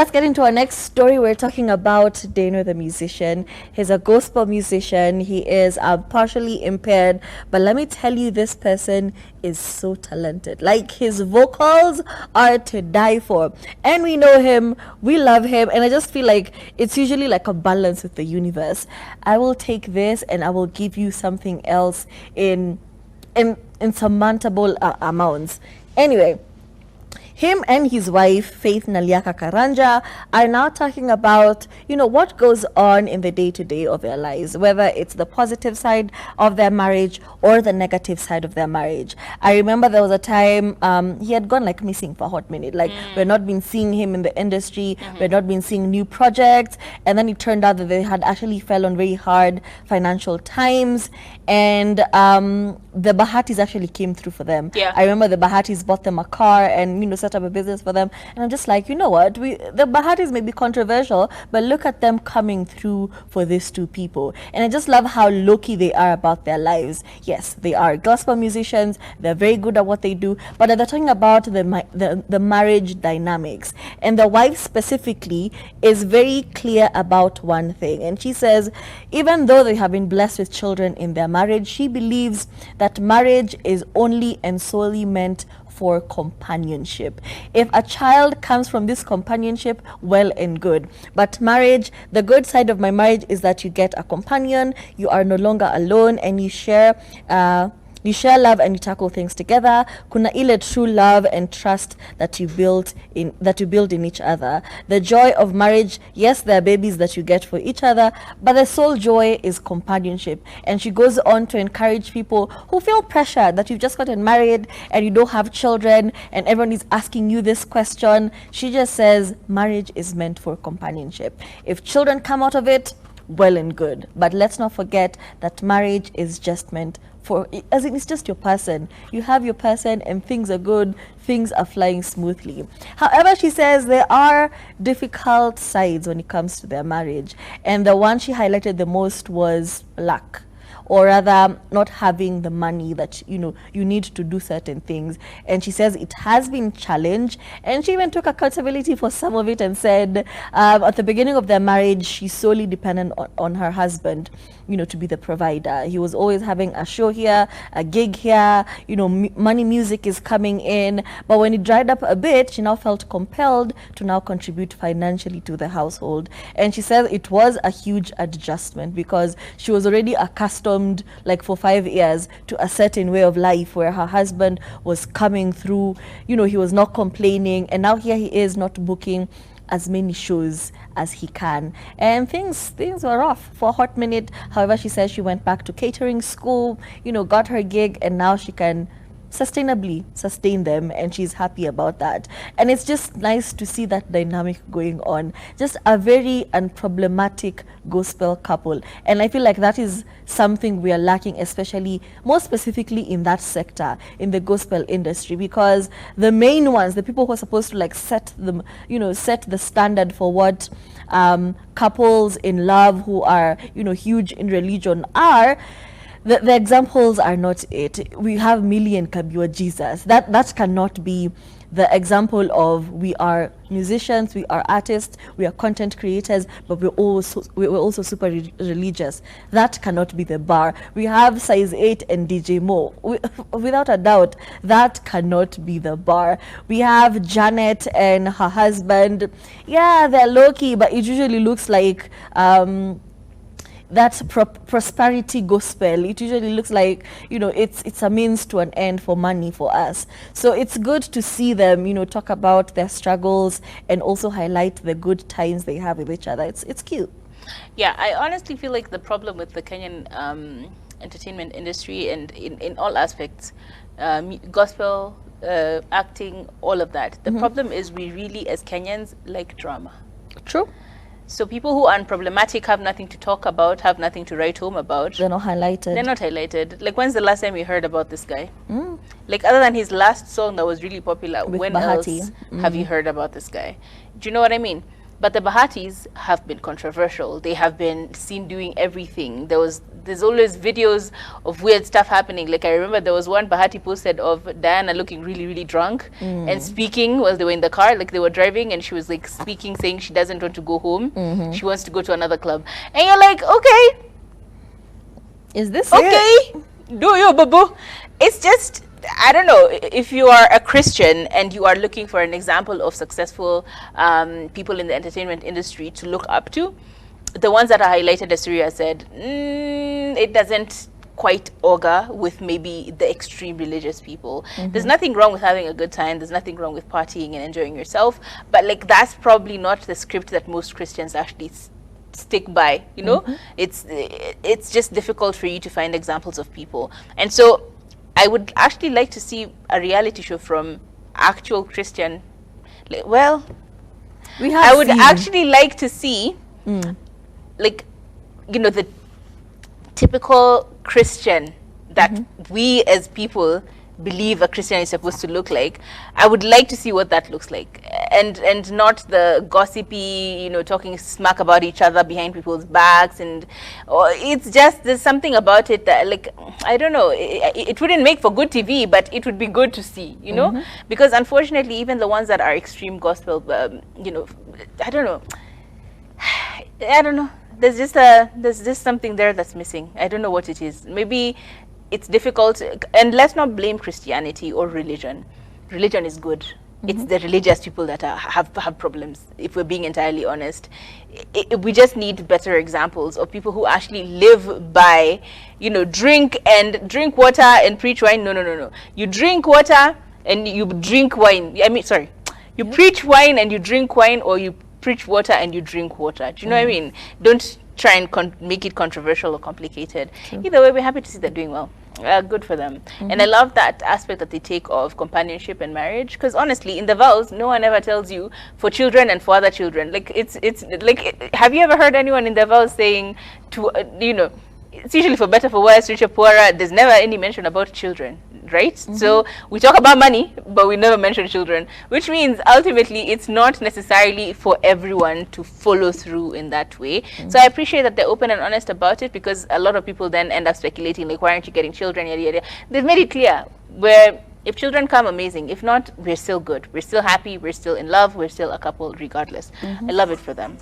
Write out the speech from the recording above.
let's get into our next story. We're talking about Denno the musician. He's a gospel musician. He is partially impaired, but let me tell you, this person is so talented. Like, his vocals are to die for, and we know him, we love him, and I just feel like it's usually like a balance with the universe. I will take this and I will give you something else in insurmountable amounts. Anyway, him and his wife, Faith Naliaka Karanja, are now talking about, what goes on in the day-to-day of their lives, whether it's the positive side of their marriage or the negative side of their marriage. I remember there was a time he had gone like missing for a hot minute. Like, we're not been seeing him in the industry, we're not been seeing new projects, and then it turned out that they had actually fell on very hard financial times, and the Bahatis actually came through for them. Yeah. I remember the Bahatis bought them a car and set up a business for them, and I'm just like, you know what, the Bahatis may be controversial, but look at them coming through for these two people. And I just love how low-key they are about their lives. Yes, they are gospel musicians, they're very good at what they do, but they're talking about the marriage dynamics, and the wife specifically is very clear about one thing, and she says even though they have been blessed with children in their marriage, she believes that marriage is only and solely meant for companionship. If a child comes from this companionship, well and good. But marriage, the good side of my marriage is that you get a companion, you are no longer alone, and you share love and you tackle things together. Kuna ile true love and trust that you build in each other. The joy of marriage, yes, there are babies that you get for each other, but the sole joy is companionship. And she goes on to encourage people who feel pressure that you've just gotten married and you don't have children and everyone is asking you this question. She just says marriage is meant for companionship. If children come out of it, well and good. But let's not forget that marriage is just meant for, as in, it's just your person. You have your person and things are good, things are flying smoothly. However, she says there are difficult sides when it comes to their marriage, and the one she highlighted the most was lack, or rather not having the money that you need to do certain things. And she says it has been challenged, and she even took accountability for some of it and said at the beginning of their marriage she's solely dependent on her husband to be the provider. He was always having a show here, a gig here, money, music is coming in, but when it dried up a bit, she now felt compelled to now contribute financially to the household. And she says it was a huge adjustment because she was already accustomed, like for 5 years, to a certain way of life where her husband was coming through, he was not complaining, and now here he is not booking as many shows as he can, and things were rough for a hot minute. However, she says she went back to catering school, got her gig, and now she can sustainably sustain them, and she's happy about that. And it's just nice to see that dynamic going on. Just a very unproblematic gospel couple, and I feel like that is something we are lacking, especially more specifically in that sector, in the gospel industry, because the main ones, the people who are supposed to like set the standard for what couples in love who are huge in religion are, the examples are not it. We have Millie and Kabiwa Jesus. That cannot be the example of we are musicians, we are artists, we are content creators, but we're also super religious. That cannot be the bar. We have Size 8 and DJ Mo. Without a doubt, that cannot be the bar. We have Janet and her husband. Yeah, they're low-key, but it usually looks like that's prosperity gospel. It usually looks like it's a means to an end for money for us. So it's good to see them talk about their struggles and also highlight the good times they have with each other. It's cute. Yeah, I honestly feel like the problem with the Kenyan entertainment industry, and in all aspects, gospel, acting, all of that, the problem is we really as Kenyans like drama. True. So people who are unproblematic have nothing to talk about, have nothing to write home about. They're not highlighted. They're not highlighted. Like, when's the last time you heard about this guy? Like, other than his last song that was really popular, with when Bahati. else have you heard about this guy? Do you know what I mean? But the Bahatis have been controversial. They have been seen doing everything. There was there's always videos of weird stuff happening. Like I remember there was one Bahati posted of Diana looking really, really drunk and speaking while they were in the car, like they were driving, and she was like speaking, saying she doesn't want to go home. She wants to go to another club. And you're like, okay, Is this okay, do you, boo? It's just, I don't know, if you are a Christian and you are looking for an example of successful people in the entertainment industry to look up to, the ones that are highlighted, as Surya said, it doesn't quite augur with maybe the extreme religious people. There's nothing wrong with having a good time. There's nothing wrong with partying and enjoying yourself. But like, that's probably not the script that most Christians actually stick by, you know. It's just difficult for you to find examples of people. And so I would actually like to see a reality show from actual Christian, well, I would actually like to see like, you know, the typical Christian that we as people believe a Christian is supposed to look like. I would like to see what that looks like, and not the gossipy, you know, talking smack about each other behind people's backs. And it's just, there's something about it that, like, I don't know, it wouldn't make for good TV, but it would be good to see, you know, because unfortunately even the ones that are extreme gospel, you know, I don't know, there's just something there that's missing. I don't know what it is. Maybe it's difficult, and let's not blame Christianity or religion. Religion is good. It's the religious people that have problems, if we're being entirely honest. We just need better examples of people who actually live by, you know, drink water and preach wine. No. You drink water and you drink wine. I mean, sorry. You preach wine and you drink wine, or you preach water and you drink water. Do you know what I mean? Don't try and make it controversial or complicated. Either way, we're happy to see they're doing well. Good for them. And I love that aspect that they take of companionship and marriage, because honestly, in the vows, no one ever tells you for children and for other children. Like, it's like, have you ever heard anyone in the vows saying to, you know, it's usually for better, for worse, richer, poorer. There's never any mention about children, right? So we talk about money, but we never mention children, which means ultimately it's not necessarily for everyone to follow through in that way. So I appreciate that they're open and honest about it, because a lot of people then end up speculating, like, why aren't you getting children, yada yada. They've made it clear where if children come, amazing. If not, we're still good. We're still happy. We're still in love. We're still a couple regardless. I love it for them.